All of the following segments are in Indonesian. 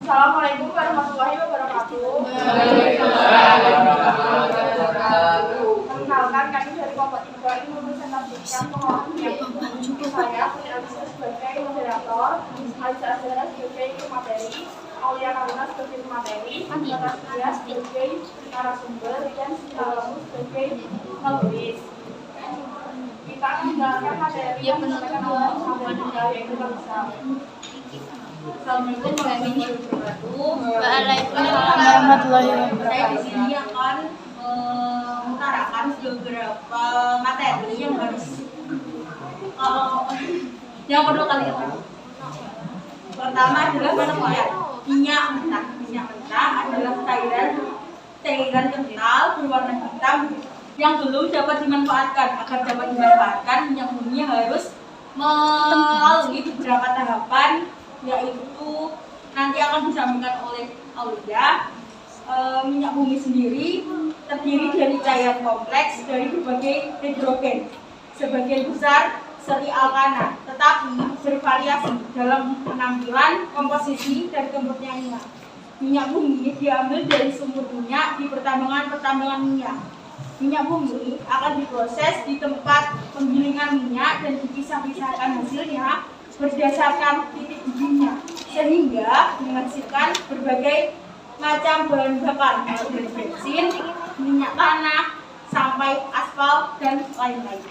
Assalamualaikum warahmatullahi wabarakatuh. Perkenalkan, kami dari kelompok 3 ini mempresentasikan pengolahan minyak saya, Putri sebagai moderator, Aisyah Azhara sebagai materi, Aulia Karuna sebagai materi, Natasha sebagai narasumber, dan Sinalamu sebagai penulis. Kita akan menjalankan materi yang disampaikan oleh materi yaitu bangsa. Assalamualaikum warahmatullahi wabarakatuh. Waalaikumsalam warahmatullahi wabarakatuh. Saya di sini akan mengutarakan beberapa materi yang harus yang perlu kalian tahu. Pertama adalah pengertian minyak mentah. Minyak mentah adalah cairan kental berwarna hitam yang belum dapat dimanfaatkan. Agar dapat dimanfaatkan, minyak bumi harus melalui beberapa tahapan, yaitu nanti akan disampaikan oleh Aulia. Minyak bumi sendiri terdiri dari cairan kompleks dari berbagai hidrogen, sebagian besar seri alkana, tetapi bervariasi dalam penampilan, komposisi, dan kemurniannya. Minyak bumi diambil dari sumber minyak di pertambangan minyak. Minyak bumi akan diproses di tempat penggilingan minyak dan dipisah-pisahkan hasilnya berdasarkan titik ujinya, sehingga menghasilkan berbagai macam bahan bakar, dari bensin, minyak tanah, sampai aspal, dan lain-lain.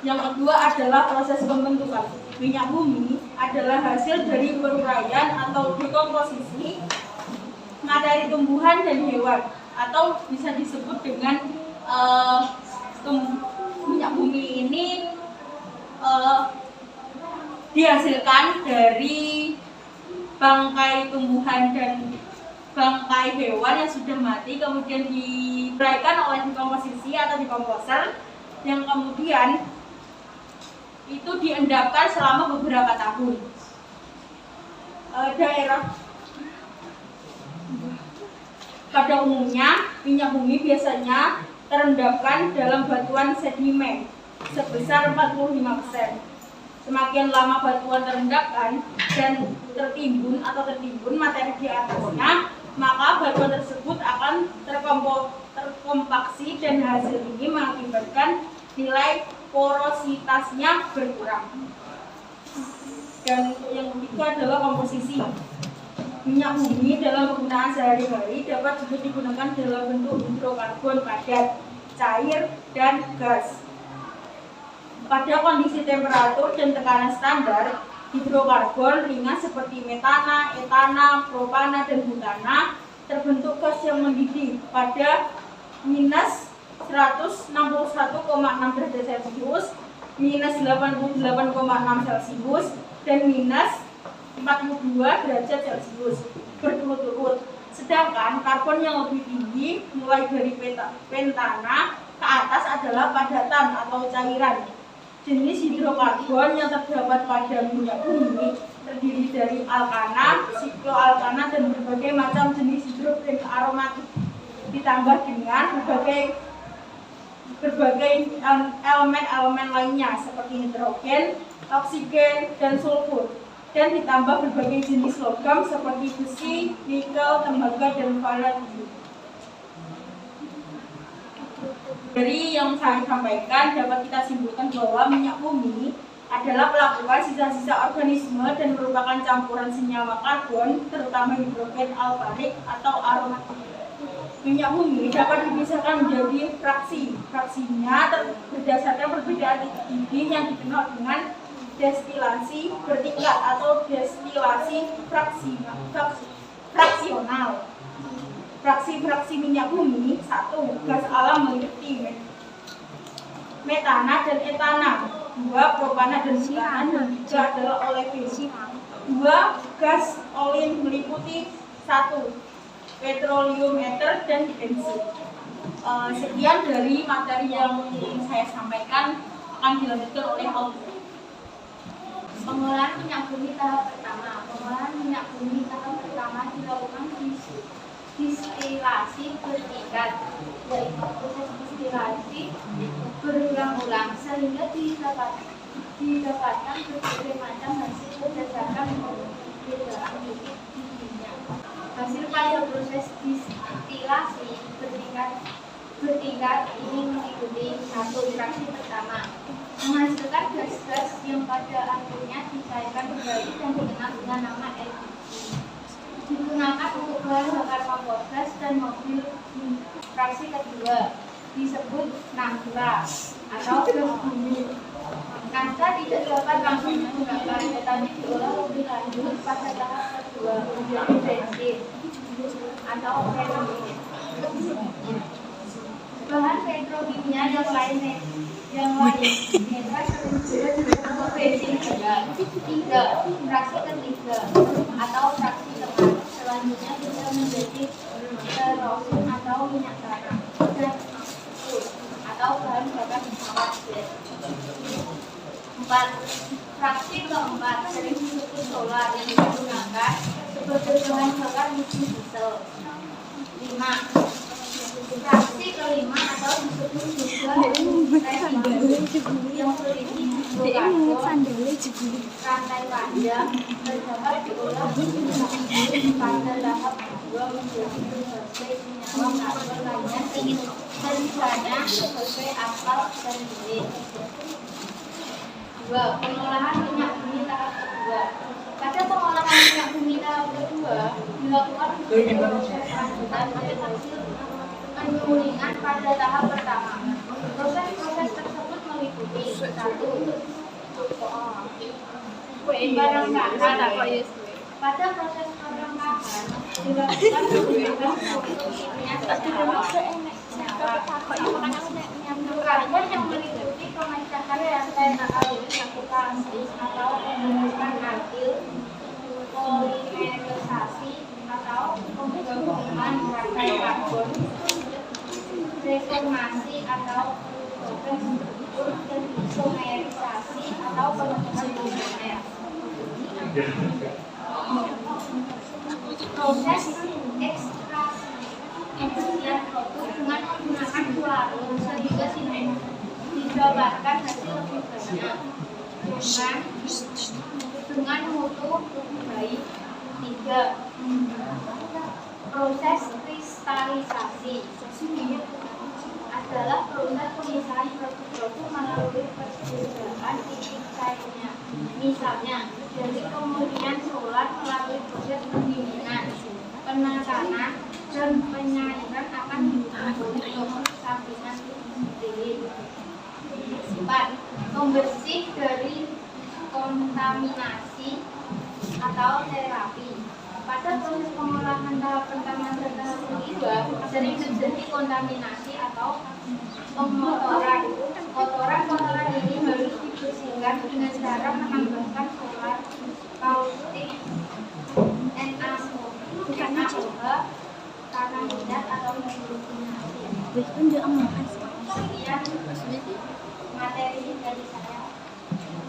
Yang kedua adalah proses pembentukan. Minyak bumi adalah hasil dari peruraian atau dekomposisi materi tumbuhan dan hewan, atau bisa disebut dengan minyak bumi ini dihasilkan dari bangkai tumbuhan dan bangkai hewan yang sudah mati, kemudian diuraikan oleh dekomposisi atau dekomposer, yang kemudian itu diendapkan selama beberapa tahun. Pada umumnya, minyak bumi biasanya terendapkan dalam batuan sedimen sebesar 45%. Semakin lama batuan terendapkan dan tertimbun materi di atasnya, maka batuan tersebut akan terkompaksi dan hasil ini mengakibatkan nilai porositasnya berkurang. Dan untuk yang ketiga adalah komposisi. Minyak bumi dalam penggunaan sehari-hari dapat juga digunakan dalam bentuk hidrokarbon padat, cair, dan gas. Pada kondisi temperatur dan tekanan standar, hidrokarbon ringan seperti metana, etana, propana, dan butana terbentuk gas yang mendidih pada minus 161,6 derajat Celcius, minus 88,6 Celcius, dan minus 42 derajat Celcius berturut-turut. Sedangkan karbon yang lebih tinggi mulai dari pentana ke atas adalah padatan atau cairan. Jenis hidrokarbon yang terdapat pada minyak bumi terdiri dari alkana, sikloalkana, dan berbagai macam jenis hidrogen aromatik, ditambah dengan berbagai elemen-elemen lainnya seperti nitrogen, oksigen, dan sulfur, dan ditambah berbagai jenis logam seperti besi, nikel, tembaga, dan vanadium. Dari yang saya sampaikan dapat kita simpulkan bahwa minyak bumi adalah pelabuhan sisa-sisa organisme dan merupakan campuran senyawa karbon, terutama hidrogen alkanik atau aromatik. Minyak bumi dapat dipisahkan menjadi fraksi. Fraksinya berdasarkan perbedaan titik didih yang dikenal dengan destilasi bertingkat atau destilasi fraksional. Fraksi-fraksi minyak bumi: 1. Gas alam meliputi metana dan etana. 2. Propana dan butana. Dan 3 adalah olefin. 2. Gas olin meliputi 1. Petroleum ether dan bensin. Sekian dari materi yang saya sampaikan, akan dilanjutkan oleh Aulia. Pengolahan minyak bumi tahap pertama. Pengolahan minyak bumi tahap pertama dilakukan distilasi bertingkat, yaitu proses distilasi berulang-ulang sehingga didapatkan berbagai macam hasil berdasarkan perbedaan titik pada proses distilasi bertingkat ini mengikuti satu reaksi pertama, menghasilkan gas-gas yang pada akhirnya dicairkan kembali dan dikenal dengan nama LPG. Digunakan untuk bahan bakar kompor gas dan mobil. Reaksi kedua disebut nafra atau gas bumi. Nafra tidak dapat langsung digunakan, tetapi diolah lebih lanjut pada tahap kedua menjadi bensin atau petroleum. Bahan petrokimia yang lain netral sering juga disebut bensin juga. Fraksi ketiga atau fraksi teman selanjutnya bisa menjadi kerosin atau minyak tanah dan atau bahan bakar pesawat jet. 4. Fraksi keempat sering disebut solar yang digunakan sebagai bahan bakar mesin diesel. 5. Fraksi kelima atau disebut juga yang berisi rantai panjang terdapat diolah pada tahap kedua menjadi berbagai senyawa karbon lainnya dan misalnya sebagai asfal dan lilin. 2. Pengolahan minyak bumi tahap kedua. Pada pengolahan minyak bumi tahap kedua dilakukan proses lanjutan dari hasil penyulingan pada tahap pertama. Proses tersebut meliputi 1. Perengkahan. Pada proses perengkahan dilakukan penggunaan yang meliputi pemecahan rantai alkilasi atau pembentukan alkil, polimerisasi atau penggabungan rantai karbon, reformasi atau proses dan isomerisasi atau penentuan polimer. Proses ekstraksian produk dengan menggunakan pelarut sehingga didapatkan hasil lebih banyak dengan mutu lebih baik. 3. Proses kristalisasi adalah proses pemisahan produk-produk melalui perbedaan titik cairnya. Misalnya, dari kemudian solar melalui proses pendinginan, penekanan, dan penyairan akan dibentuk sampingan lilin. 4. Pembersih dari kontaminasi atau terapi. Pada proses pengolahan tahap pertama dan tahap kedua sering terjadi kontaminasi atau pengotoran. Kotoran ini harus dibersihkan dengan cara menambahkan solar kaustik, NaOH, tanah liat atau hidrogenasi. Sekian materi dari saya.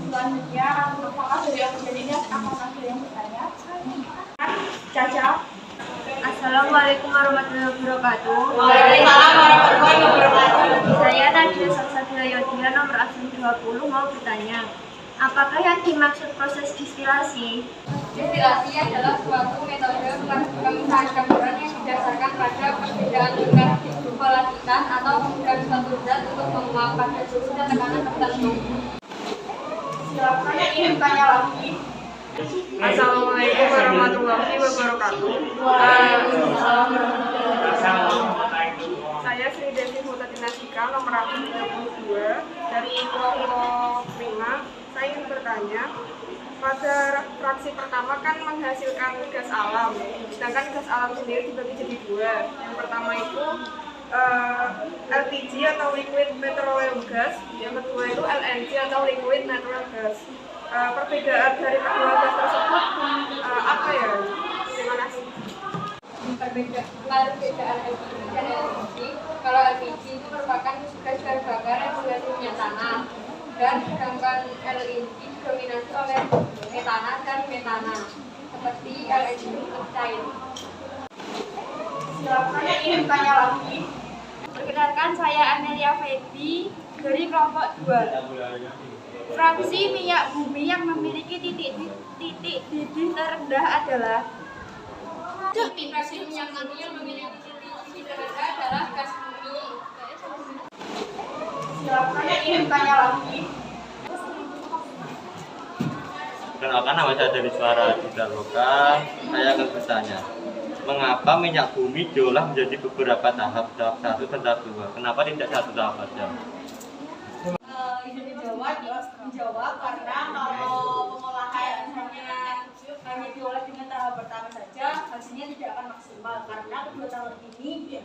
Selanjutnya, apakah dari yang menjadinya akan ada yang bertanya? Caca. Assalamualaikum warahmatullahi wabarakatuh. Waalaikumsalam warahmatullahi wabarakatuh. Saya Nadia Salsabila Yodia nomor absen 20 mau bertanya, apakah yang dimaksud proses distilasi? Distilasi adalah suatu metode pemisahan campuran yang didasarkan pada perbedaan tingkat volatilitas atau perbedaan suatu zat untuk menguap pada suhu dan tekanan tertentu. Silakan yang ingin bertanya lagi. Assalamualaikum warahmatullahi wabarakatuh. Saya Sri Devi Mutadinasika nomor absen 32 dari kelompok 5. Saya ingin bertanya, pada fraksi pertama kan menghasilkan gas alam, sedangkan gas alam sendiri dibagi jadi dua. Yang pertama itu LPG atau liquid petroleum gas, yang kedua itu LNG atau liquid natural gas. Perbedaan dari kedua gas tersebut apa ya? Terima kasih. Perbedaan LPG dan LNG. Kalau LPG itu merupakan gas bahan bakar yang mengandung minyak tanah, dan sedangkan LNG didominasi oleh metana dan metana, seperti LNG itu cair. Silakan yang ingin bertanya lagi. Perkenalkan, saya Amelia Feby dari kelompok 2. Fraksi minyak bumi yang memiliki titik didih terendah adalah Fraksi minyak bumi yang memiliki titik terendah adalah gas bumi. Silakan yang ingin bertanya lagi. Kenalkan, nama saya dari Suara Digital Lokal. Saya akan bertanya, mengapa minyak bumi diolah menjadi beberapa tahap 1 dan tahap 2? Kenapa tidak 1 tahap saja? Itu dijawab karena kalau pengolahan hanya diolah dengan tahap pertama saja, hasilnya tidak akan maksimal karena kedua tahap ini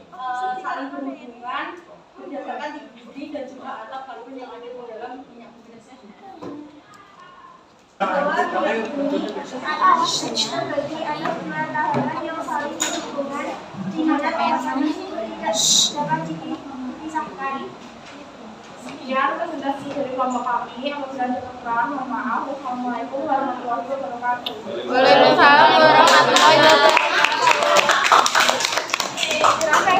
saling berhubungan berdasarkan tinggi dan juga atap karbon yang ada di dalam minyak bumi tersebut. Artinya bagi ada dua tahapan yang saling berhubungan di mana tahapan itu tidak dapat dipisahkan. Sekian presentasi dari kelompok kami. Apabila ada kekurangan, mohon maaf. Wassalamualaikum warahmatullahi wabarakatuh. Waalaikumsalam warahmatullahi wabarakatuh. Silakan